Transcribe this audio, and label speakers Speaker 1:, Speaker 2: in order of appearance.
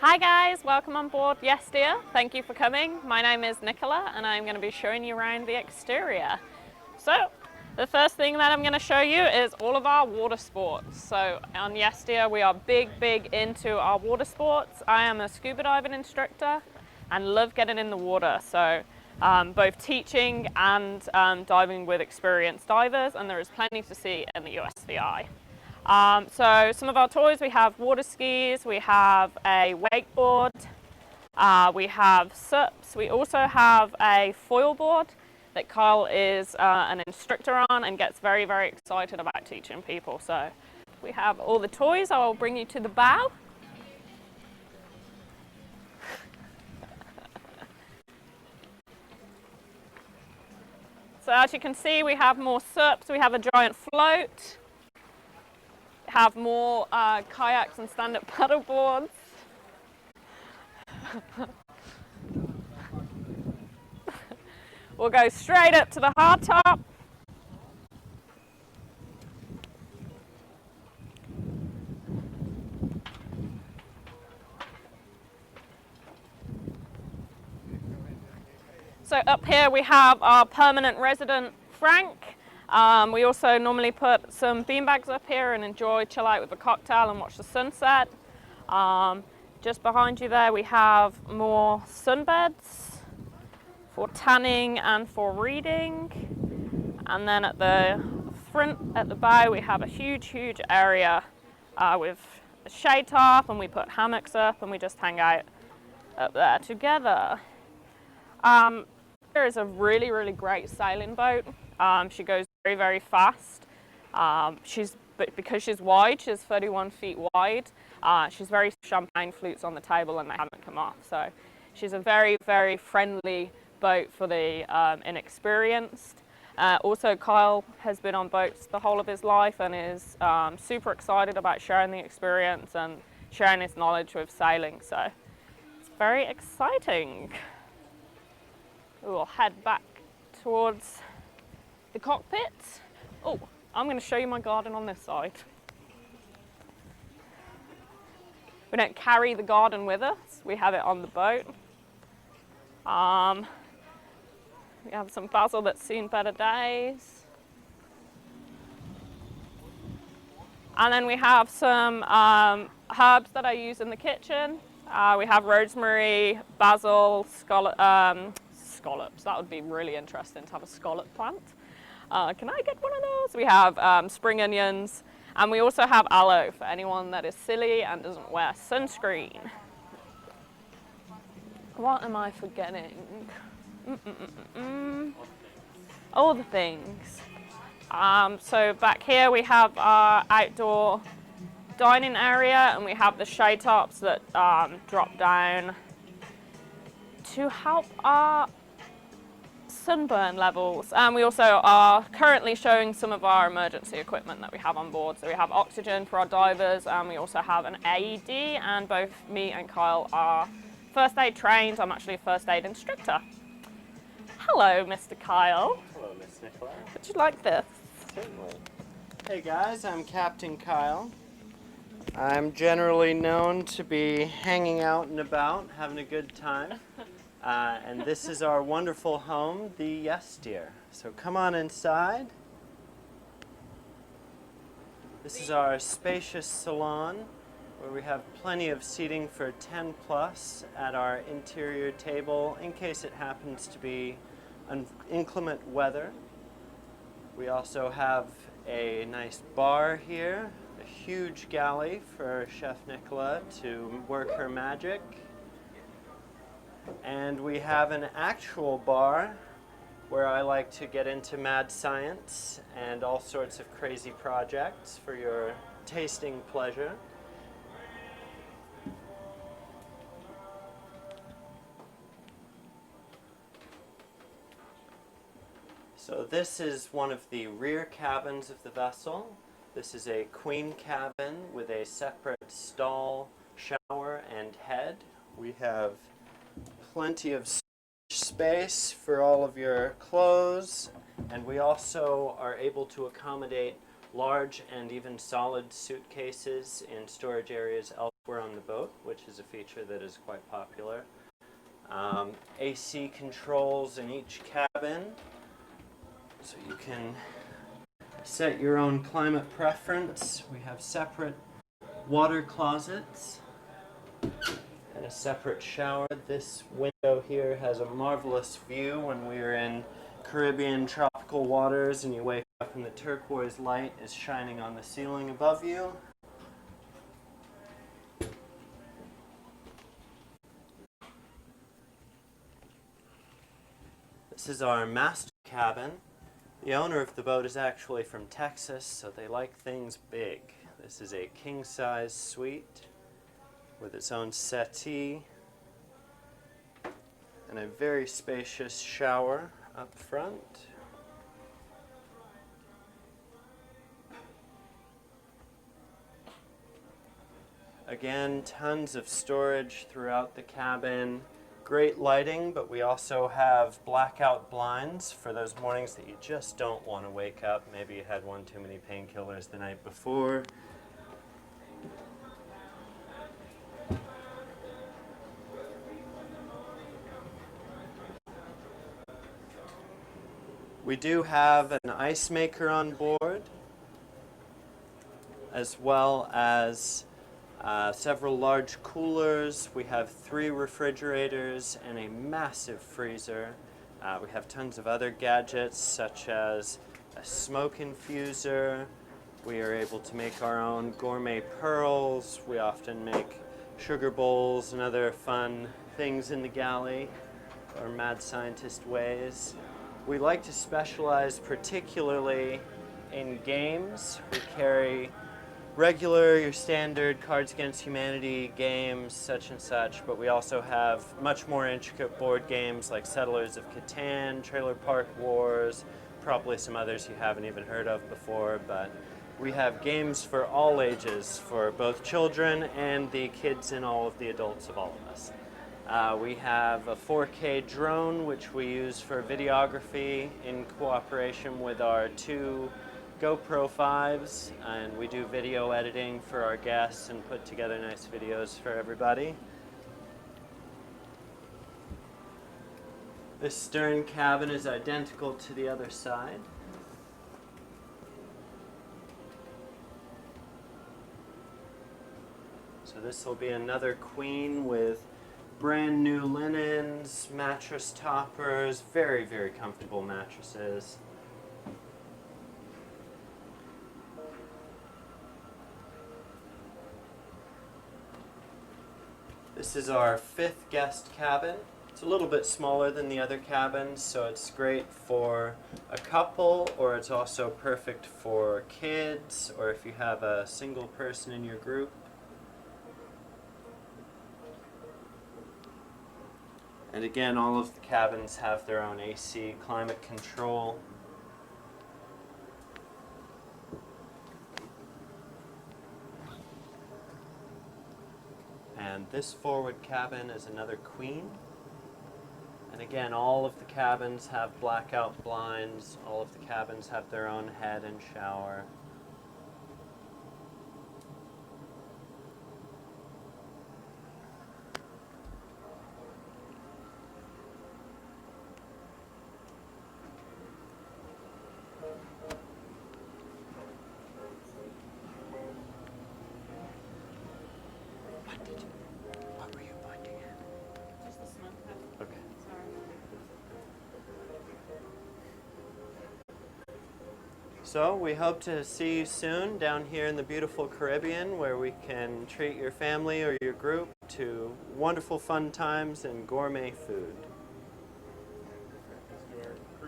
Speaker 1: Hi guys, welcome on board Yes Dear. Thank you for coming. My name is Nicola and I'm going to be showing you around the exterior. So, the first thing that I'm going to show you is all of our water sports. So on Yes Dear we are big into our water sports. I am a scuba diving instructor and love getting in the water. So both teaching and diving with experienced divers, and there is plenty to see in the USVI. So some of our toys, we have water skis, we have a wakeboard, we have SUPs, we also have a foil board that Kyle is an instructor on and gets very excited about teaching people. So we have all the toys. I will bring you to the bow. So as you can see, we have more SUPs, we have a giant float, have more kayaks and stand-up paddle boards. We'll go straight up to the hard top. So up here we have our permanent resident, Frank. We also normally put some beanbags up here and chill out with a cocktail and watch the sunset. Just behind you there we have more sunbeds for tanning and for reading. And then at the front, at the bow, we have a huge area with a shade top, and we put hammocks up and we just hang out up there together. There is a really great sailing boat. She goes very fast. Because she's wide, she's 31 feet wide. She's very champagne flutes on the table and they haven't come off. So she's a very friendly boat for the inexperienced. Also, Kyle has been on boats the whole of his life and is super excited about sharing the experience and sharing his knowledge with sailing. So it's very exciting. We'll head back towards the cockpit. Oh, I'm going to show you my garden on this side. We don't carry the garden with us, we have it on the boat. We have some basil that's seen better days. And then we have some herbs that I use in the kitchen. We have rosemary, basil, scallops. That would be really interesting to have a scallop plant. Can I get one of those? We have spring onions, and we also have aloe for anyone that is silly and doesn't wear sunscreen. What am I forgetting? All the things. So back here we have our outdoor dining area, and we have the shade tops that drop down to help our sunburn levels. And we also are currently showing some of our emergency equipment that we have on board. So we have oxygen for our divers, and we also have an AED, and both me and Kyle are first aid trained. I'm actually a first aid instructor. Hello, Mr. Kyle.
Speaker 2: Hello, Miss Nicola.
Speaker 1: Would you like this?
Speaker 2: Certainly. Hey guys, I'm Captain Kyle. I'm generally known to be hanging out and about, having a good time. And this is our wonderful home, the Yes Dear. So come on inside. This is our spacious salon, where we have plenty of seating for 10 plus at our interior table in case it happens to be inclement weather. We also have a nice bar here, a huge galley for Chef Nicola to work her magic. And we have an actual bar where I like to get into mad science and all sorts of crazy projects for your tasting pleasure. So this is one of the rear cabins of the vessel. This is a queen cabin with a separate stall, shower, and head. We have plenty of space for all of your clothes, and we also are able to accommodate large and even solid suitcases in storage areas elsewhere software on the boat, which is a feature that is quite popular. AC controls in each cabin, so you can set your own climate preference. We have separate water closets and a separate shower. This window here has a marvelous view when we are in Caribbean tropical waters and you wake up and the turquoise light is shining on the ceiling above you. This is our master cabin. The owner of the boat is actually from Texas, so they like things big. This is a king-size suite with its own settee and a very spacious shower up front. Again, tons of storage throughout the cabin. Great lighting, but we also have blackout blinds for those mornings that you just don't want to wake up. Maybe you had one too many painkillers the night before. We do have an ice maker on board, as well as several large coolers. We have 3 refrigerators and a massive freezer. We have tons of other gadgets such as a smoke infuser. We are able to make our own gourmet pearls. We often make sugar bowls and other fun things in the galley, or mad scientist ways. We like to specialize particularly in games. We carry regular, your standard Cards Against Humanity games, such and such, but we also have much more intricate board games like Settlers of Catan, Trailer Park Wars, probably some others you haven't even heard of before, but we have games for all ages, for both children and the kids and all of the adults of all of us. We have a 4K drone, which we use for videography in cooperation with our 2 GoPro 5s, and we do video editing for our guests and put together nice videos for everybody. This stern cabin is identical to the other side. So this will be another queen with brand new linens, mattress toppers, very, very comfortable mattresses. This is our 5th guest cabin. It's a little bit smaller than the other cabins, so it's great for a couple, or it's also perfect for kids, or if you have a single person in your group. And again, all of the cabins have their own AC climate control. And this forward cabin is another queen. And again, all of the cabins have blackout blinds. All of the cabins have their own head and shower. What were you pointing at?
Speaker 1: Just the smoke.
Speaker 2: Okay.
Speaker 1: Sorry.
Speaker 2: So we hope to see you soon down here in the beautiful Caribbean, where we can treat your family or your group to wonderful fun times and gourmet food.